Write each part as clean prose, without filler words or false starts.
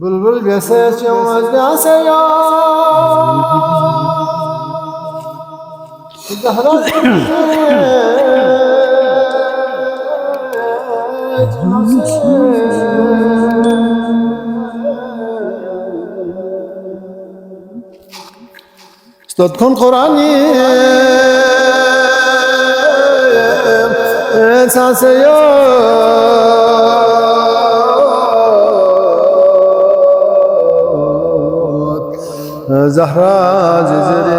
بلبل بسیج وجد سیا دهرت استاد کن قرآنی ساسیا زهرا زری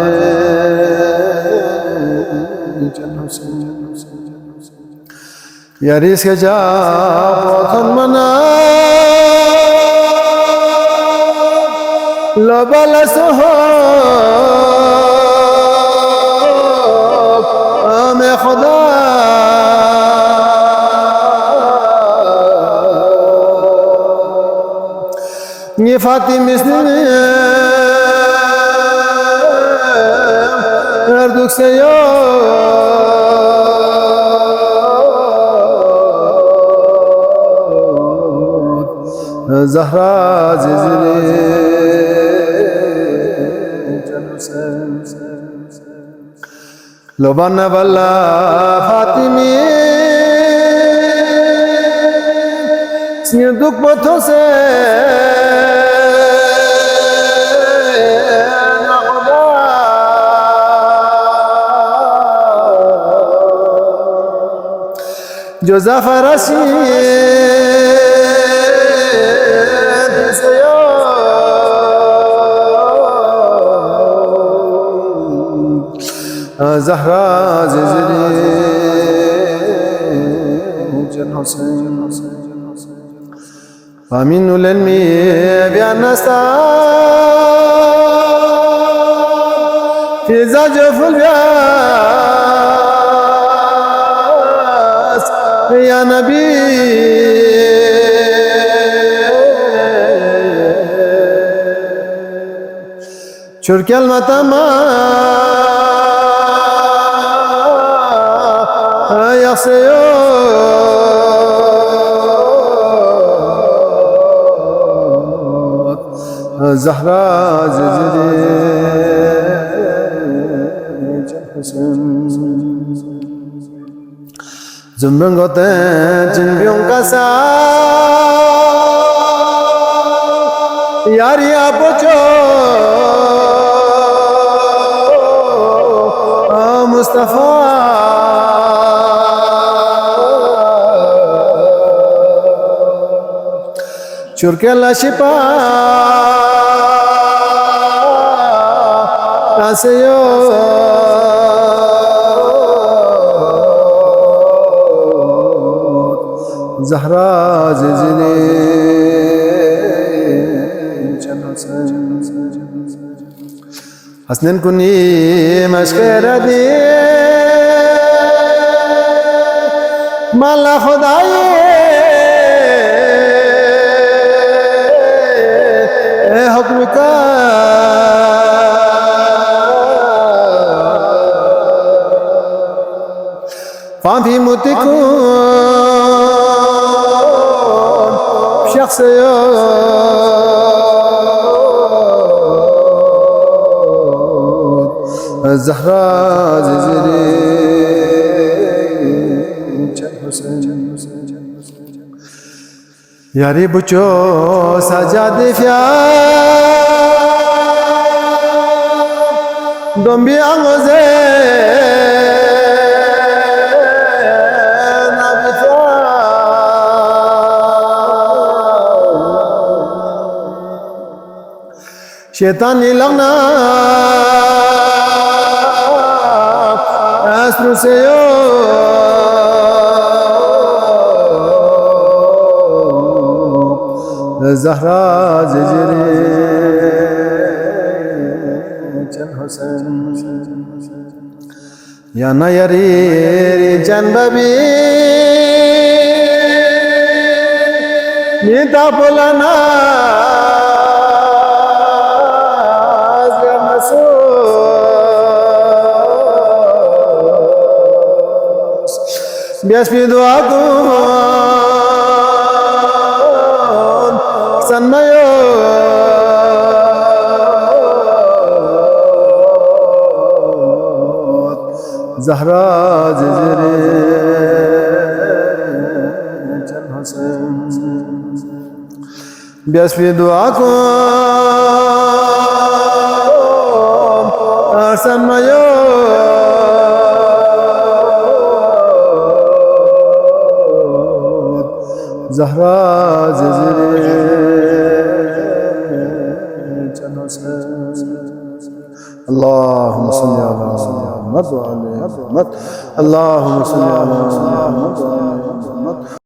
یاریس که جا پاتن منا لبال سهاب ام خدا نی فاطمه Erdük seyat Zahra zizri Lobanna balla Fatimi Snirduk botose جوزا فراشی زهرا زری جن حسین امین العلمی بیان نستا فی زجف البیاس یا نبی چرکل متما یا سیو زهرا زری جن حسین زمبنگوتے جنبیوں کا ساتھ یاری آپوچو مصطفیٰ چرکے اللہ شپا آسیو زهرا زری جن حسین حسنین کنی مشکر دی مالا خدای حکم کا فانفی متکون شخص زهرا زری جن حسین یاری بچو سجاد فیا دنبی آنگوزه شیطانی لغنا اسرو سیو زهرا زری جن حسین یا نیری جن ببی نیتا پولانا بیاس پی دعا کن سنمایو Zahra Cicri Can Hüseyin Biasfi duakum Arsan mayo Zahra Cicri Can Hüseyin Allahümme salli ala Muhammed ve aleyhi Muhammed. Allahümme salli ala Muhammed ve aleyhi Muhammed.